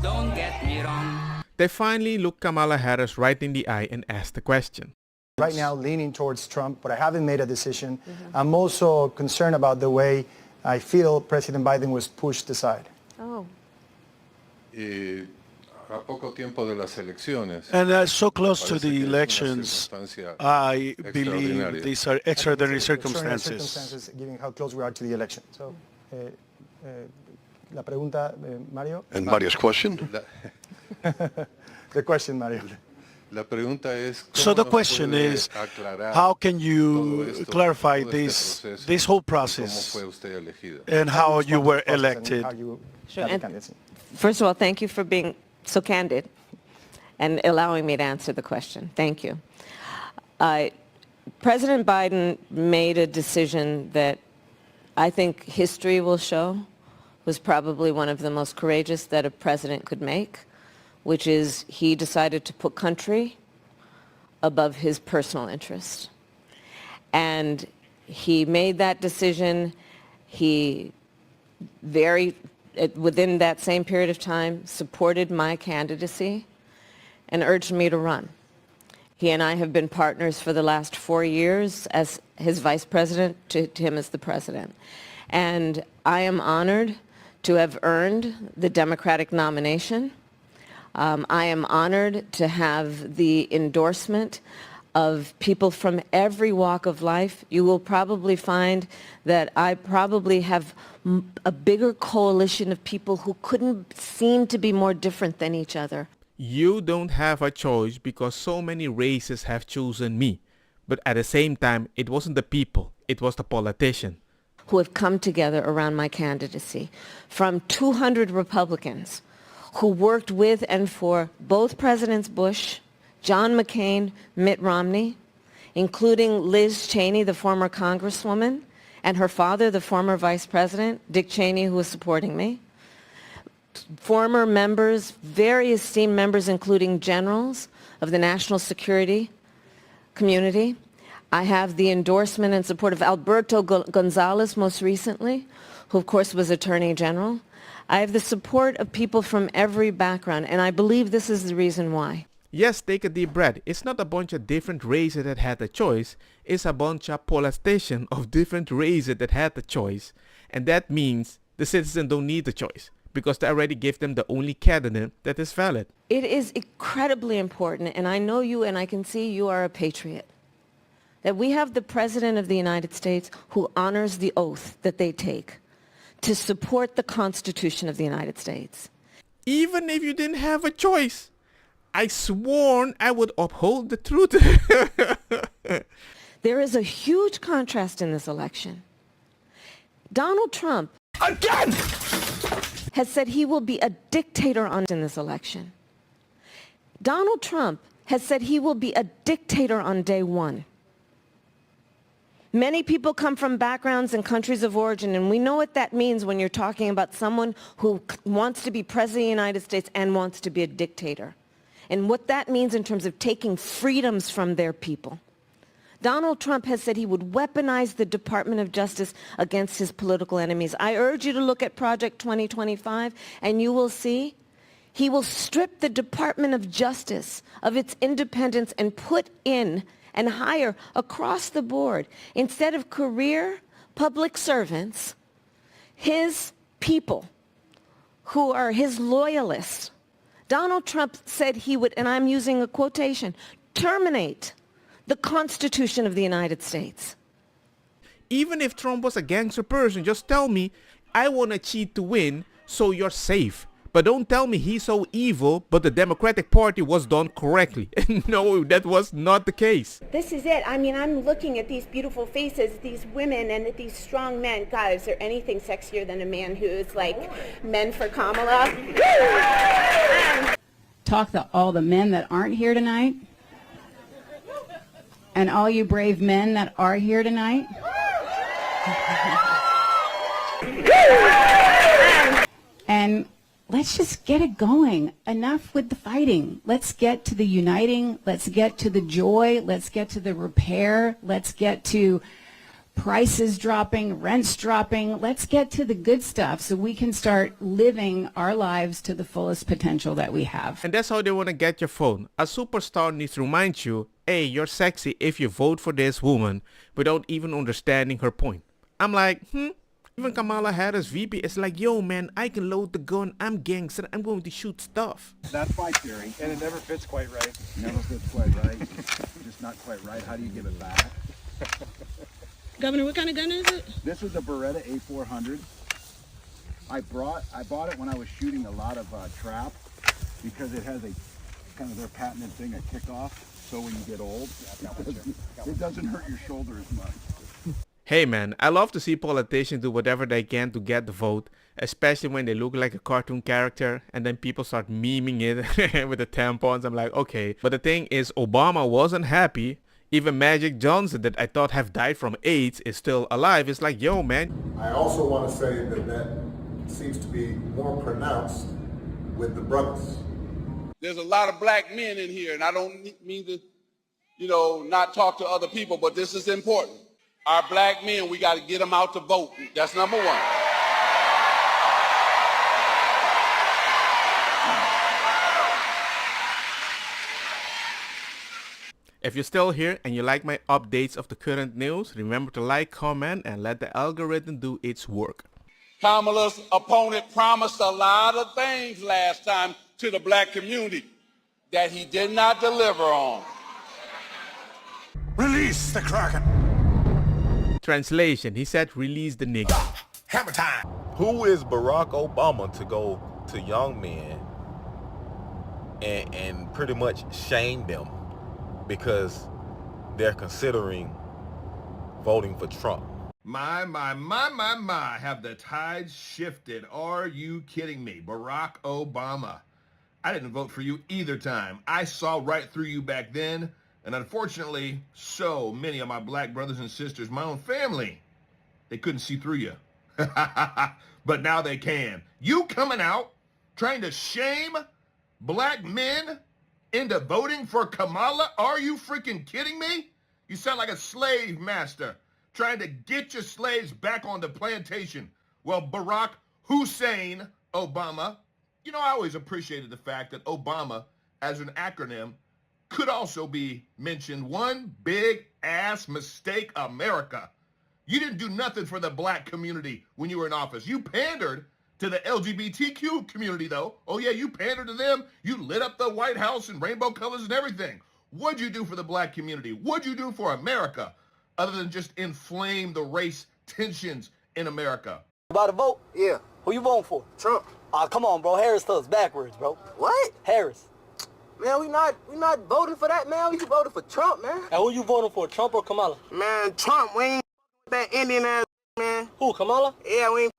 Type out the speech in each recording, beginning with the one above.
Don't get me wrong. They finally looked Kamala Harris right in the eye and asked the question. Right now leaning towards Trump, but I haven't made a decision. I'm also concerned about the way I feel President Biden was pushed aside. Oh. A poco tiempo de las elecciones. And so close to the elections, I believe these are extraordinary circumstances. Given how close we are to the election. So, la pregunta, Mario? And Mario's question? The question, Mario. La pregunta es, So the question is, how can you clarify this whole process and how you were elected? Sure. And first of all, thank you for being so candid and allowing me to answer the question. Thank you. President Biden made a decision that I think history will show was probably one of the most courageous that a president could make, which is he decided to put country above his personal interest. And he made that decision. He within that same period of time, supported my candidacy and urged me to run. He and I have been partners for the last 4 years as his vice president to him as the president. And I am honored to have earned the Democratic nomination. I am honored to have the endorsement of people from every walk of life. You will probably find that I probably have a bigger coalition of people who couldn't seem to be more different than each other. You don't have a choice because so many races have chosen me. But at the same time, it wasn't the people, it was the politician. Who have come together around my candidacy. From 200 Republicans who worked with and for both Presidents Bush, John McCain, Mitt Romney, including Liz Cheney, the former Congresswoman, and her father, the former Vice President, Dick Cheney, who was supporting me. Former members, very esteemed members, including generals of the national security community. I have the endorsement and support of Alberto Gonzales most recently, who of course was Attorney General. I have the support of people from every background, and I believe this is the reason why. Yes, take a deep breath. It's not a bunch of different races that had the choice. It's a bunch of politicians of different races that had the choice. And that means the citizens don't need the choice because they already gave them the only candidate that is valid. It is incredibly important, and I know you and I can see you are a patriot, that we have the President of the United States who honors the oath that they take to support the Constitution of the United States. Even if you didn't have a choice, I sworn I would uphold the truth. There is a huge contrast in this election. Donald Trump again has said he will be a dictator in this election. Donald Trump has said he will be a dictator on day one. Many people come from backgrounds and countries of origin, and we know what that means when you're talking about someone who wants to be president of the United States and wants to be a dictator, and what that means in terms of taking freedoms from their people. Donald Trump has said he would weaponize the Department of Justice against his political enemies. I urge you to look at Project 2025, and you will see he will strip the Department of Justice of its independence and put in and hire across the board, instead of career public servants, his people who are his loyalists. Donald Trump said he would, and I'm using a quotation, terminate the Constitution of the United States. Even if Trump was a gangster person, just tell me, I want to cheat to win, so you're safe. But don't tell me he's so evil, but the Democratic Party was done correctly. No, that was not the case. This is it. I mean, I'm looking at these beautiful faces, these women, and at these strong men. God, is there anything sexier than a man who is like men for Kamala? Talk to all the men that aren't here tonight, and all you brave men that are here tonight. And let's just get it going. Enough with the fighting. Let's get to the uniting. Let's get to the joy. Let's get to the repair. Let's get to prices dropping, rents dropping. Let's get to the good stuff so we can start living our lives to the fullest potential that we have. And that's how they want to get your phone. A superstar needs to remind you, hey, you're sexy if you vote for this woman, without even understanding her point. I'm like, even Kamala Harris VP is like, yo man, I can load the gun, I'm gangster, I'm going to shoot stuff. That's my theory. And it never fits quite right. Never fits quite right. Just not quite right. How do you give it back? Governor, what kind of gun is it? This was a Beretta A400. I bought it when I was shooting a lot of trap because it has a kind of their patented thing, a kickoff. So when you get old, it doesn't hurt your shoulder as much. Hey man, I love to see politicians do whatever they can to get the vote, especially when they look like a cartoon character and then people start memeing it with the tampons. I'm like, okay. But the thing is, Obama wasn't happy. Even Magic Johnson, that I thought have died from AIDS, is still alive. It's like, yo man. I also want to say that seems to be more pronounced with the brothers. There's a lot of black men in here, and I don't mean to, not talk to other people, but this is important. Our black men, we got to get them out to vote. That's number one. If you're still here and you like my updates of the current news, remember to like, comment, and let the algorithm do its work. Kamala's opponent promised a lot of things last time to the black community that he did not deliver on. Release the Kraken. Translation, he said release the nigga. Hammer time. Who is Barack Obama to go to young men and pretty much shame them because they're considering voting for Trump? My, have the tides shifted? Are you kidding me? Barack Obama. I didn't vote for you either time. I saw right through you back then, and unfortunately, so many of my black brothers and sisters, my own family, they couldn't see through you. But now they can. You coming out trying to shame black men into voting for Kamala? Are you freaking kidding me? You sound like a slave master trying to get your slaves back on the plantation. Well, Barack Hussein Obama, I always appreciated the fact that Obama, as an acronym, could also be mentioned. One big ass mistake, America. You didn't do nothing for the black community when you were in office. You pandered to the LGBTQ community, though. Oh, yeah, you pandered to them. You lit up the White House in rainbow colors and everything. What'd you do for the black community? What'd you do for America other than just inflame the race tensions in America? About to vote? Yeah. Who you voting for? Trump. Come on, bro. Harris does backwards, bro. What? Harris. Man, we not voting for that, man. We voting for Trump, man. And who you voting for, Trump or Kamala? Man, Trump. We ain't with that Indian ass, man. Who, Kamala? Yeah, we ain't.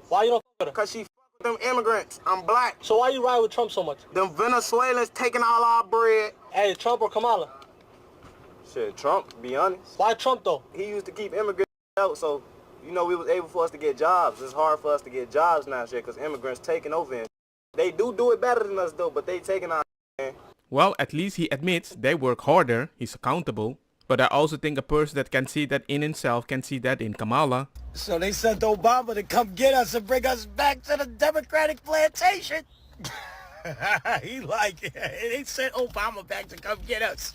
Why you don't fuck with her? Because she fuck with them immigrants. I'm black. So why you ride with Trump so much? Them Venezuelans taking all our bread. Hey, Trump or Kamala? Shit, Trump, be honest. Why Trump, though? He used to keep immigrants out, so, we was able for us to get jobs. It's hard for us to get jobs now, shit, because immigrants taking over. And they do it better than us, though, but they taking our man. Well, at least he admits they work harder. He's accountable. But I also think a person that can see that in himself can see that in Kamala. So they sent Obama to come get us and bring us back to the Democratic plantation. They sent Obama back to come get us.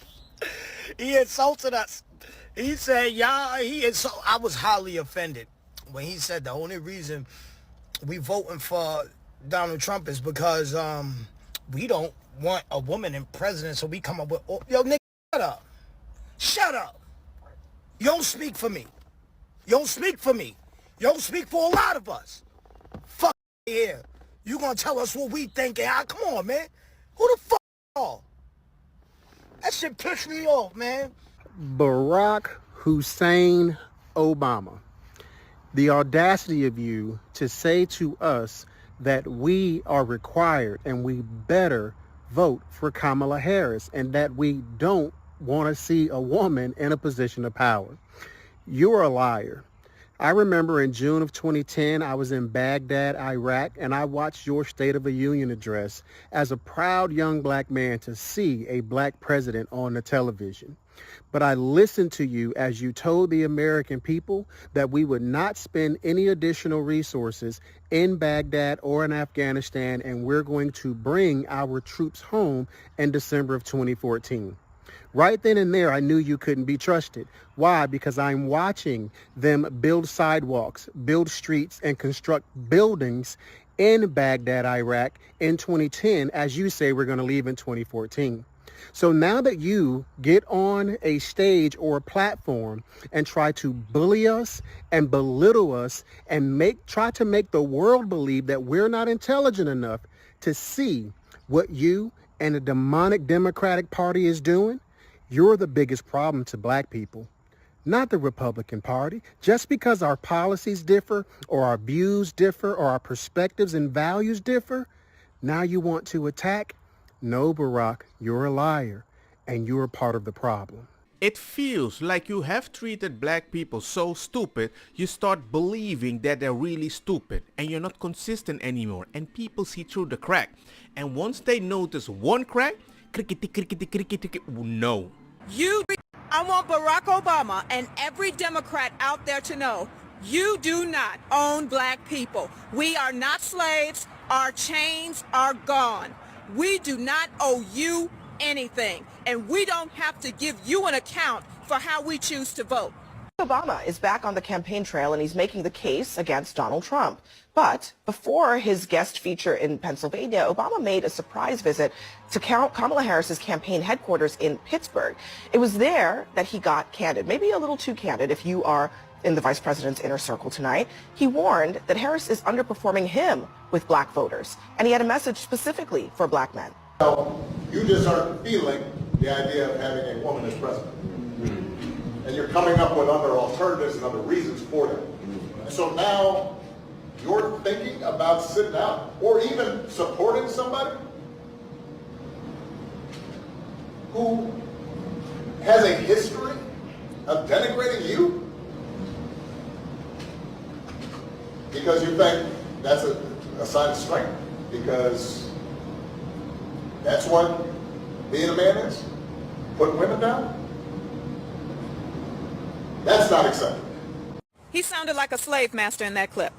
He insulted us. He said, I was highly offended when he said the only reason we voting for Donald Trump is because we don't want a woman in president, so we come up with, yo, nigga, shut up. Shut up. You don't speak for me. You don't speak for me. You don't speak for a lot of us. Fuck here. You gonna tell us what we think? Come on, man. Who the fuck are? That shit pissed me off, man. Barack Hussein Obama, the audacity of you to say to us that we are required and we better vote for Kamala Harris and that we don't want to see a woman in a position of power. You're a liar. I remember in June of 2010, I was in Baghdad, Iraq, and I watched your State of the Union address as a proud young black man to see a black president on the television. But I listened to you as you told the American people that we would not spend any additional resources in Baghdad or in Afghanistan, and we're going to bring our troops home in December of 2014. Right then and there, I knew you couldn't be trusted. Why? Because I'm watching them build sidewalks, build streets, and construct buildings in Baghdad, Iraq in 2010, as you say we're going to leave in 2014. So now that you get on a stage or a platform and try to bully us and belittle us and try to make the world believe that we're not intelligent enough to see what you and the demonic Democratic Party is doing, you're the biggest problem to black people, not the Republican Party. Just because our policies differ or our views differ or our perspectives and values differ, now you want to attack? No, Barack, you're a liar and you're part of the problem. It feels like you have treated black people so stupid, you start believing that they're really stupid and you're not consistent anymore, and people see through the crack. And once they notice one crack, no. I want Barack Obama and every Democrat out there to know, you do not own black people. We are not slaves. Our chains are gone. We do not owe you anything, and we don't have to give you an account for how we choose to vote. Obama is back on the campaign trail, and he's making the case against Donald Trump. But before his guest feature in Pennsylvania, Obama made a surprise visit to Kamala Harris's campaign headquarters in Pittsburgh. It was there that he got candid, maybe a little too candid if you are in the vice president's inner circle tonight. He warned that Harris is underperforming him with black voters, and he had a message specifically for black men. So you just aren't feeling the idea of having a woman as president. And you're coming up with other alternatives and other reasons for that. And so now you're thinking about sitting out or even supporting somebody who has a history of denigrating you because you think that's a sign of strength, because that's what being a man is, putting women down. That's not acceptable. He sounded like a slave master in that clip.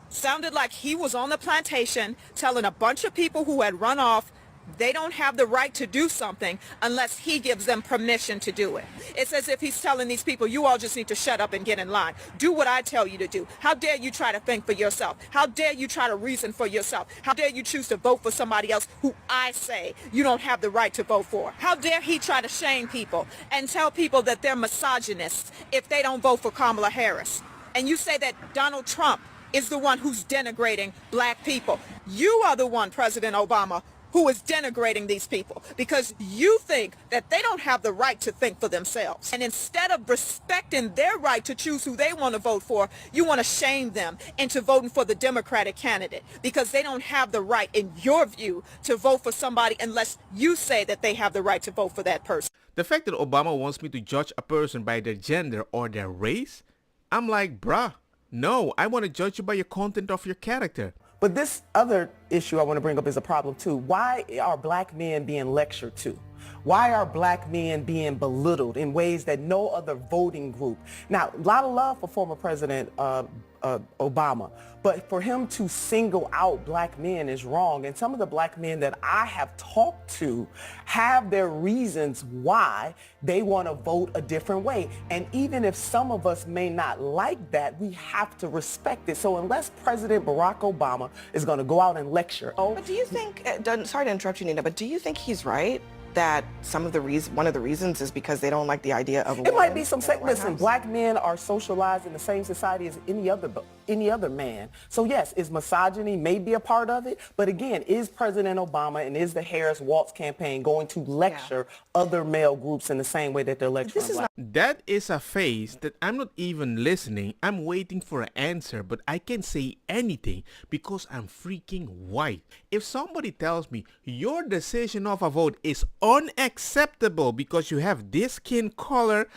Sounded like he was on the plantation telling a bunch of people who had run off they don't have the right to do something unless he gives them permission to do it. It's as if he's telling these people, you all just need to shut up and get in line. Do what I tell you to do. How dare you try to think for yourself? How dare you try to reason for yourself? How dare you choose to vote for somebody else who I say you don't have the right to vote for? How dare he try to shame people and tell people that they're misogynists if they don't vote for Kamala Harris? And you say that Donald Trump is the one who's denigrating black people. You are the one, President Obama, who is denigrating these people because you think that they don't have the right to think for themselves. And instead of respecting their right to choose who they want to vote for, you want to shame them into voting for the Democratic candidate because they don't have the right, in your view, to vote for somebody unless you say that they have the right to vote for that person. The fact that Obama wants me to judge a person by their gender or their race, I'm like, bruh, no, I want to judge you by your content of your character. But this other issue I want to bring up is a problem too. Why are black men being lectured to? Why are black men being belittled in ways that no other voting group? Now, a lot of love for former President Obama, but for him to single out black men is wrong. And some of the black men that I have talked to have their reasons why they want to vote a different way. And even if some of us may not like that, we have to respect it. So unless President Barack Obama is going to go out and lecture. But do you think, sorry to interrupt you, Nina, but do you think he's right that one of the reasons is because they don't like the idea of a woman? It might be some, listen, black men are socialized in the same society as any other man. So yes, is misogyny maybe a part of it? But again, is President Obama and is the Harris-Walz campaign going to lecture other male groups in the same way that they're lecturing black? That is a phase that I'm not even listening. I'm waiting for an answer, but I can't say anything because I'm freaking white. If somebody tells me your decision of a vote is unacceptable because you have this skin color,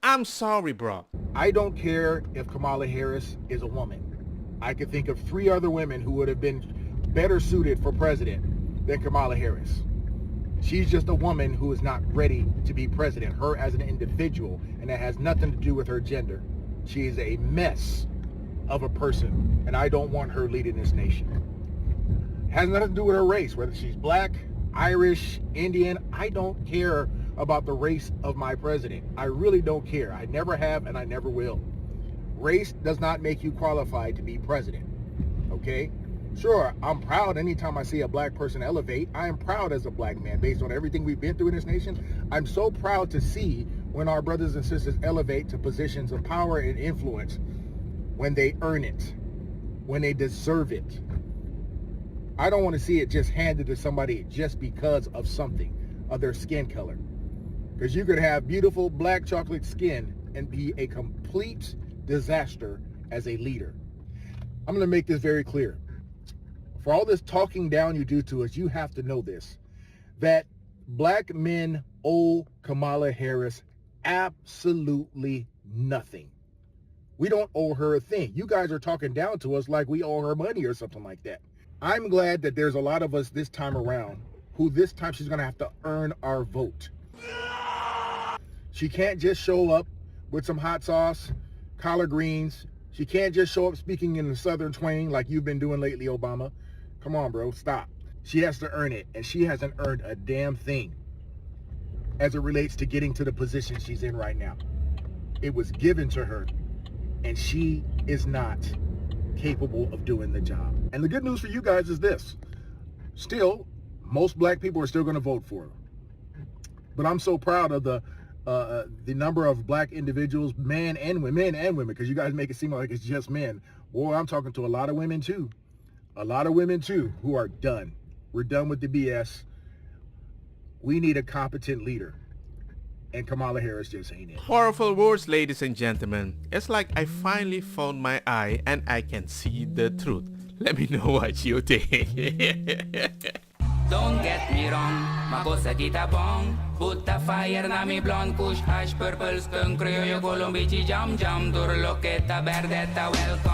I'm sorry, bro. I don't care if Kamala Harris is a woman. I could think of 3 other women who would have been better suited for president than Kamala Harris. She's just a woman who is not ready to be president, her as an individual, and that has nothing to do with her gender. She is a mess of a person, and I don't want her leading this nation. It has nothing to do with her race, whether she's black, Irish, Indian. I don't care about the race of my president. I really don't care. I never have, and I never will. Race does not make you qualified to be president, okay? Sure, I'm proud anytime I see a black person elevate. I am proud as a black man based on everything we've been through in this nation. I'm so proud to see when our brothers and sisters elevate to positions of power and influence, when they earn it, when they deserve it. I don't want to see it just handed to somebody just because of something, of their skin color. Because you could have beautiful black chocolate skin and be a complete disaster as a leader. I'm going to make this very clear. For all this talking down you do to us, you have to know this, that black men owe Kamala Harris absolutely nothing. We don't owe her a thing. You guys are talking down to us like we owe her money or something like that. I'm glad that there's a lot of us this time around who this time she's going to have to earn our vote. She can't just show up with some hot sauce, collard greens. She can't just show up speaking in the Southern twang like you've been doing lately, Obama. Come on, bro, stop. She has to earn it, and she hasn't earned a damn thing as it relates to getting to the position she's in right now. It was given to her, and she is not capable of doing the job. And the good news for you guys is this. Still, most black people are still going to vote for her. But I'm so proud of the number of black individuals, men and women, because you guys make it seem like it's just men. Boy, I'm talking to a lot of women too. A lot of women too who are done. We're done with the BS. We need a competent leader. And Kamala Harris just ain't it. Powerful words, ladies and gentlemen. It's like I finally found my eye and I can see the truth. Let me know what you think. Don't get me wrong, ma cosa kita bong. Put the fire na mi blonde, kush hash, purple skunk, criollo, colombici, jam jam, dur loqueta, verdetta, welcome.